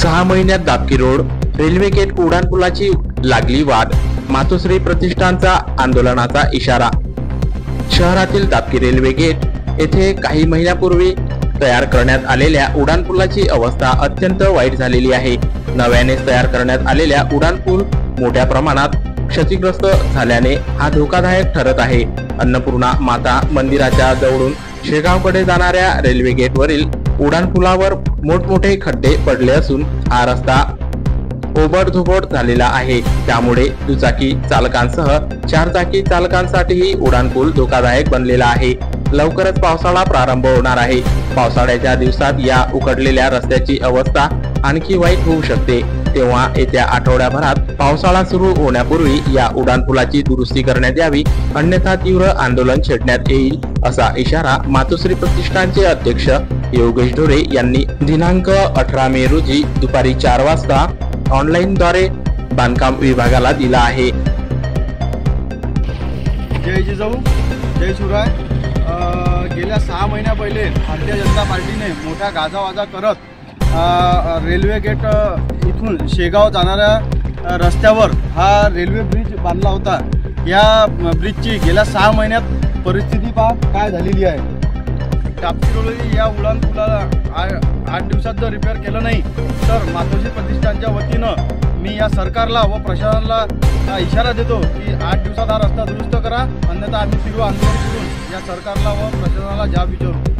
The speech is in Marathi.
6 महिन्यात दापकी रोड रेल्वे गेट उड्डाणपुलाची लागली वाट। मातोश्री प्रतिष्ठानचा आंदोलनाचा इशारा। शहरातील दापकी रेल्वे गेट येथे काही महिन्यापूर्वी तयार करण्यात आलेल्या उड्डाणपुलाची अवस्था अत्यंत वाईट झालेली आहे। नव्याने तयार करण्यात आलेल्या उड्डाणपूल मोठ्या प्रमाणात क्षतिग्रस्त झाल्याने हा धोकादायक ठरत आहे। अन्नपूर्णा माता मंदिराच्या जवळून शेगावकडे जाणाऱ्या रेल्वे गेटवरील उड्डाणपुलावर मोठमोठे खड्डे पडले असून हा रस्ता ओबडधोबड झालेला आहे। त्यामुळे दुचाकी चालकांसह 4 चाकी चालकांसाठीही उड्डाणपूल धोकादायक बनलेला आहे। लवकरच पावसाळा प्रारंभ होणार आहे। पावसाळ्याच्या दिवसात या उकडलेल्या रस्त्याची अवस्था आणखी वाईट होऊ शकते। तेव्हा येत्या आठवड्याभरात पावसाळा सुरू होण्यापूर्वी या उड्डाणपुलाची दुरुस्ती करण्यात यावी, अन्यथा तीव्र आंदोलन छेडण्यात येईल, असा इशारा मातोश्री प्रतिष्ठानचे अध्यक्ष योगेश ढोरे यांनी दिनांक 18 मे रोजी दुपारी 4 वाजता ऑनलाईन द्वारे बांधकाम विभागाला दिला आहे। जय जिजाऊ जय शिवराय। गेल्या 6 महिन्या पहिले भारतीय जनता पार्टीने मोठा गाजावाजा करत रेल्वे गेट इथून शेगाव जाणाऱ्या रस्त्यावर हा रेल्वे ब्रिज बांधला होता। या ब्रिजची गेल्या 6 महिन्यात परिस्थिती पहा काय झालेली आहे। दापकी रोड या उड्डाणपुलाला 8 दिवसात जर रिपेअर केलं नाही तर मातोश्री प्रतिष्ठानच्या वतीनं मी या सरकारला व प्रशासनाला इशारा देतो की 8 दिवसात हा रस्ता दुरुस्त करा, अन्यथा आम्ही तीव्र आंदोलन करून या सरकारला व प्रशासनाला जाब विचारू।